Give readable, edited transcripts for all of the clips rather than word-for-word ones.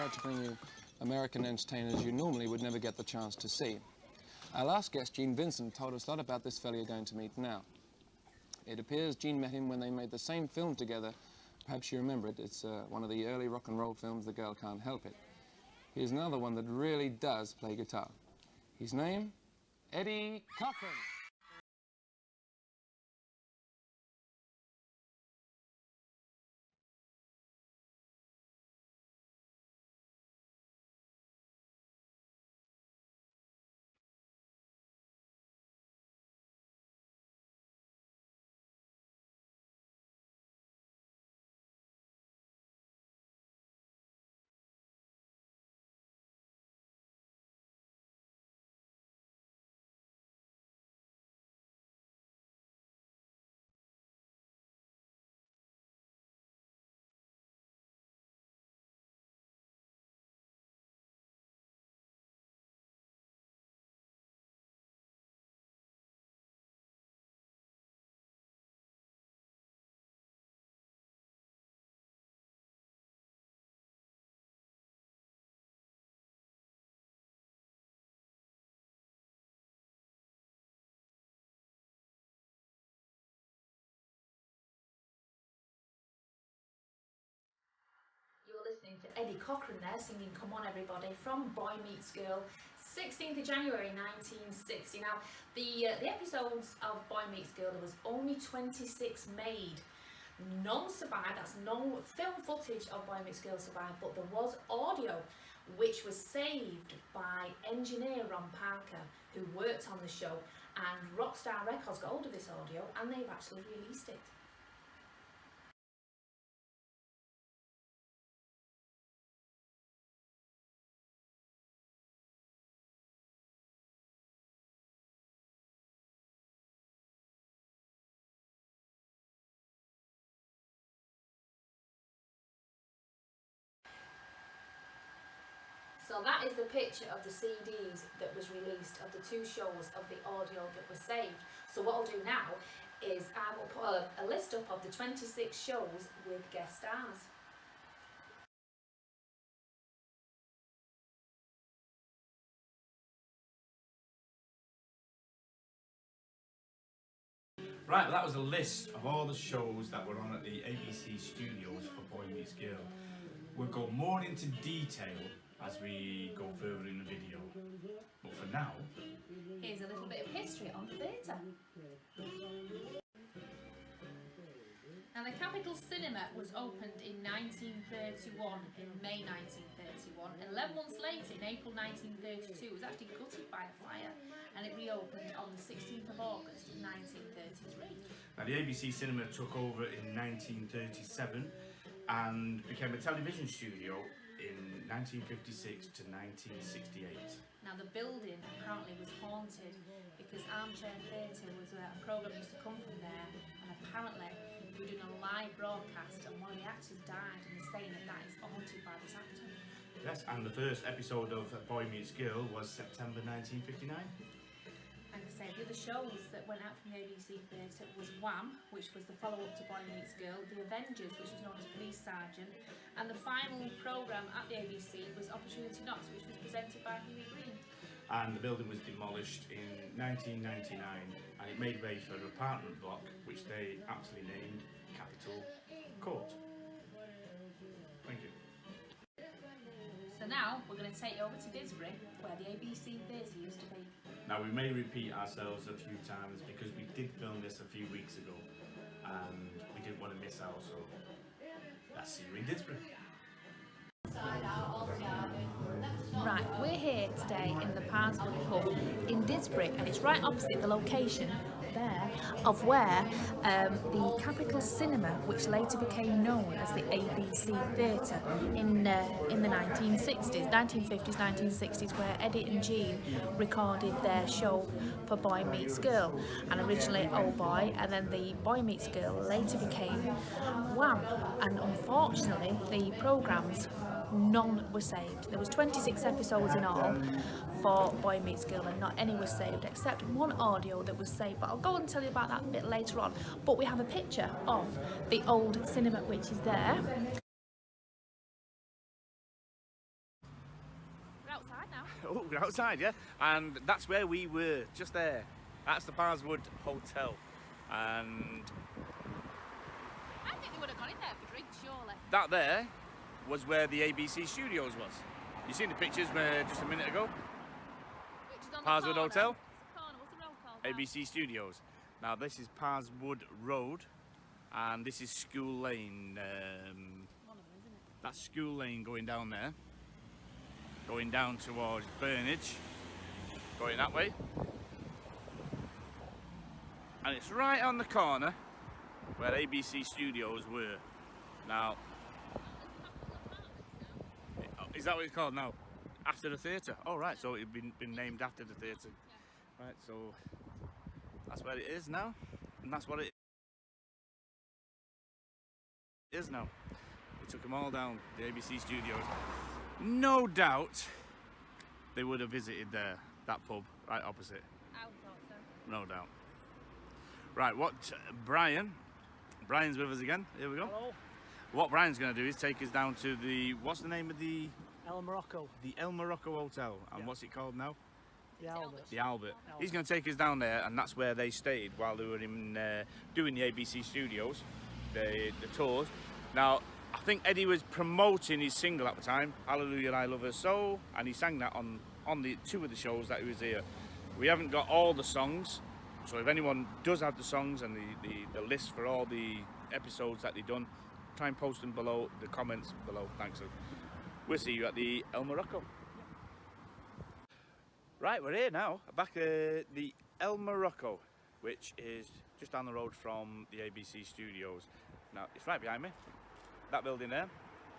tried to bring you American entertainers you normally would never get the chance to see. Our last guest, Gene Vincent, told us a lot about this fellow you're going to meet now. It appears Gene met him when they made the same film together. Perhaps you remember it. It's one of the early rock and roll films, The Girl Can't Help It. Here's another one that really does play guitar. His name, Eddie Cochran. You're listening to Eddie Cochran there singing Come On Everybody from Boy Meets Girl, 16th of January 1960. Now, the episodes of Boy Meets Girl, there was only 26 made. None survived, that's no film footage of Boy Meets Girl survived, but there was audio which was saved by engineer Ron Parker, who worked on the show, and Rockstar Records got hold of this audio and they've actually released it. So that is the picture of the CDs that was released of the two shows of the audio that was saved. So what I'll do now is I will put a list up of the 26 shows with guest stars. Right, well, that was a list of all the shows that were on at the ABC studios for Boy Meets Girl. We'll go more into detail as we go further in the video. But for now, Here's a little bit of history on theatre. Now, the Capitol Cinema was opened in 1931, in May 1931. 11 months later, in April 1932, it was actually gutted by a fire, and it reopened on the 16th of August 1933. now the ABC Cinema took over in 1937 and became a television studio in 1956 to 1968. Now, the building apparently was haunted because Armchair Theatre was a programme used to come from there, and apparently they were doing a live broadcast and one of the actors died, and they're saying that that is haunted by this actor. Yes, and the first episode of Boy Meets Girl was September 1959. Like I say, the other shows that went out from the ABC Theatre was Wham, which was the follow-up to Boy Meets Girl, The Avengers, which was known as Police Sergeant, and the final programme at the ABC was Opportunity Knocks, which was presented by Huey Green. And the building was demolished in 1999 and it made way for an apartment block which they aptly named Capitol Court. Thank you. So now we're going to take you over to Didsbury, where the ABC Theatre used to be. Now we may repeat ourselves a few times because we did film this a few weeks ago and we didn't want to miss out, so let's see you in Didsbury. Right, we're here today in the Parswood Pub in Didsbury, and it's right opposite the location there of where the Capitol Cinema, which later became known as the ABC Theatre in the 1960s, 1950s, 1960s, where Eddie and Gene recorded their show for Boy Meets Girl, and originally Oh Boy, and then the Boy Meets Girl later became Wham, and unfortunately the programmes, none were saved. There was 26 episodes in all for Boy Meets Girl, and not any was saved except one audio that was saved, but I'll go and tell you about that a bit later on. But we have a picture of the old cinema which is there. Oh, we're outside, yeah? And that's where we were, just there. That's the Parswood Hotel. And I think they would have gone in there for drinks, surely. that there was where the ABC Studios was. You seen the pictures just a minute ago? Which is on Parswood the corner. Hotel? What's the corner? What's the road called? now? ABC Studios. Now this is Parswood Road, and this is School Lane. One of them, isn't it? That's School Lane going down there. Going down towards Burnage. Going that way. And it's right on the corner where ABC Studios were. Now, is that what it's called now? After the theatre? Oh right, so it's been named after the theatre. Right, so that's where it is now, and that's what it is now. We took them all down, the ABC Studios. No doubt they would have visited there, that pub right opposite. I thought so. No doubt. Right, Brian's with us again. Here we go. Hello, What Brian's going to do is take us down to the, what's the name of the El Morocco, El Morocco Hotel, and Yeah. wit's it called now? the Albert. The Albert. He's going to take us down there, and that's where they stayed while they were in doing the ABC Studios, the tours. Now, I think Eddie was promoting his single at the time, Hallelujah I Love Her So, and he sang that on the 2 of the shows that he was here. We haven't got all the songs, so if anyone does have the songs and the list for all the episodes that they've done, try and post them below, the comments below. Thanks. We'll see you at the El Morocco. Right, we're here now, back at the El Morocco, which is just down the road from the ABC Studios. Now, it's right behind me, that building there,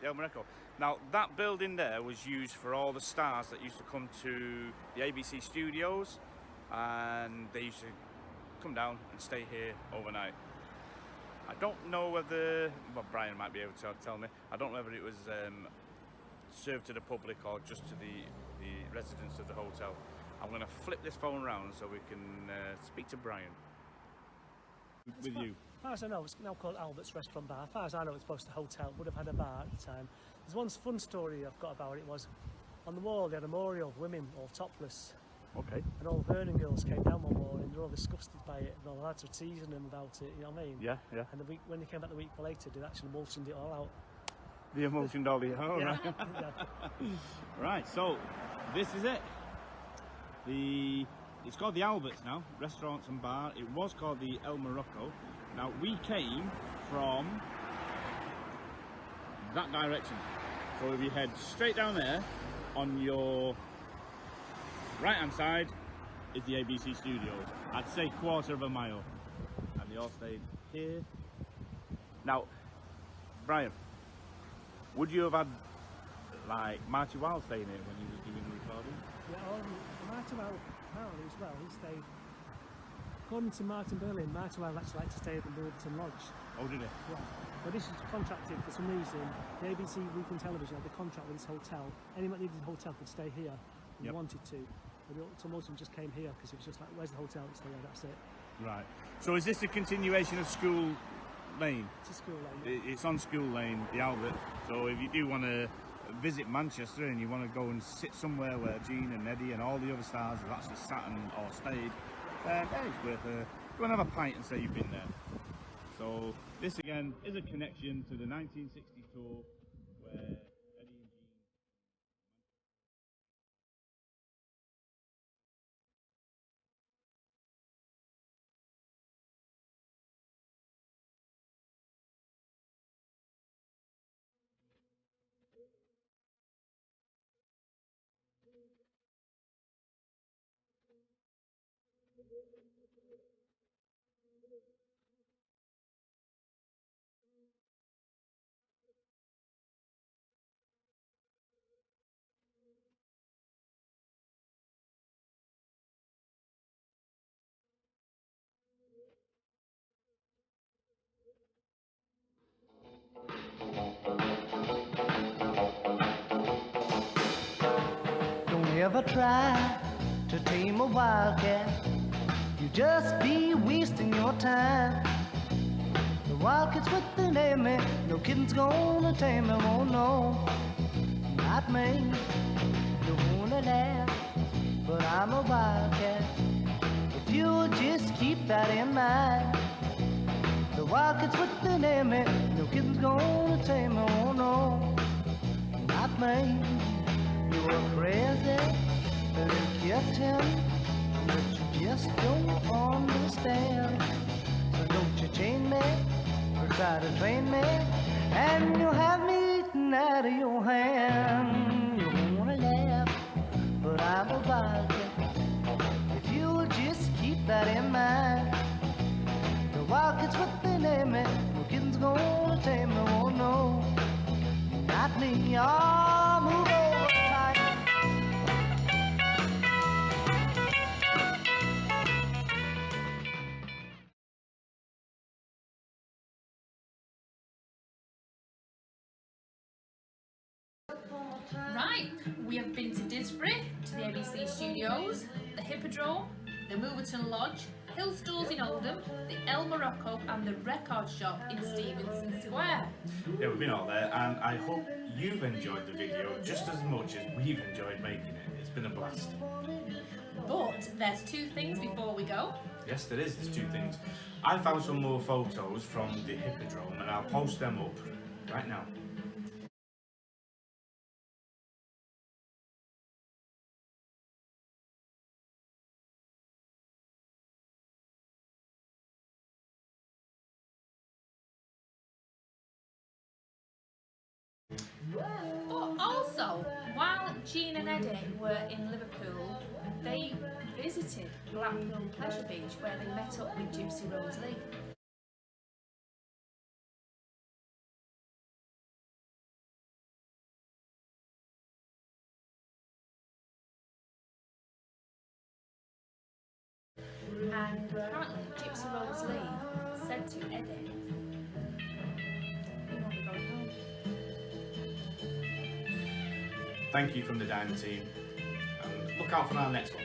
the El Morocco. Now, that building there was used for all the stars that used to come to the ABC Studios, and they used to come down and stay here overnight. I don't know whether, well, Brian might be able to tell me, I don't know whether it was served to the public or just to the residents of the hotel. I'm going to flip this phone around so we can speak to Brian. With you. As far as I know, it's now called Albert's Restaurant Bar. As far as I know, it's supposed to hotel, would have had a bar at the time. There's one fun story I've got about it, was on the wall they had a memorial of women all topless. Okay. And all the Vernon girls came down one morning, they're all disgusted by it, and all the lads were teasing them about it, you know what I mean? Yeah, yeah. And when they came back the week later, they actually emulsioned it all out. The emulsion dolly. Oh, Yeah. right. Yeah. Right, so this is it. It's called the Alberts now, restaurants and bar. It was called the El Morocco. Now we came from that direction. So if you head straight down there, on your right hand side is the ABC Studios. I'd say 1/4 of a mile. And they all stayed here. Now, Brian, would you have had like Marty Wilde staying here when he was doing the recording? Yeah, Martin Wilde, apparently as well, he stayed, according to Martin Berlin, Martin Wilde actually liked to stay at the Milverton Lodge. Oh, did he? Yeah. But this is contracted for some reason. The ABC Weekend Television had the contract with this hotel. Anyone that needed a hotel could stay here if they Yep. wanted to. But most of them just came here because it was just like, where's the hotel? It's there, that's it. Right. So is this a continuation of School Lane? It's a school lane. It's on School Lane, the Albert. So if you do want to visit Manchester and you want to go and sit somewhere where Gene and Eddie and all the other stars have actually sat or stayed, yeah, it's worth go and have a pint and say you've been there. So this again is a connection to the 1960 tour where Eddie and Gene. Don't ever try to tame a wildcat. You just be wasting your time. The wildcat's with an enemy. No kitten's gonna tame him, oh no. Not me. You're gonna laugh but I'm a wildcat. If you'll just keep that in mind, the wildcats with the name, no kid's gonna tame me, oh no, not me. You're crazy, little kitten, that you just don't understand. So don't you chain me, or try to train me, and you'll have me eating out of your hand. You're gonna laugh, but I'm a wildcat. If you'll just keep that in mind, the wildcats with the name, no kid's gonna tame me, oh no, not me. I'll move over tight. Right, we have been to Disbury, to the ABC Studios, the Hippodrome, the Moverton Lodge, Hill Stores in Oldham, the El Morocco and the Record Shop in Stevenson Square. Yeah, we've been all there, and I hope you've enjoyed the video just as much as we've enjoyed making it. It's been a blast. But there's two things before we go. Yes, there's two things. I found some more photos from the Hippodrome, and I'll post them up right now. But also, while Jean and Eddie were in Liverpool, they visited Blackpool Pleasure Beach where they met up with Gypsy Rose Lee. And apparently Gypsy Rose Lee said to Eddie, "You won't be going home." Thank you from the Diamond team, and look out for our next one.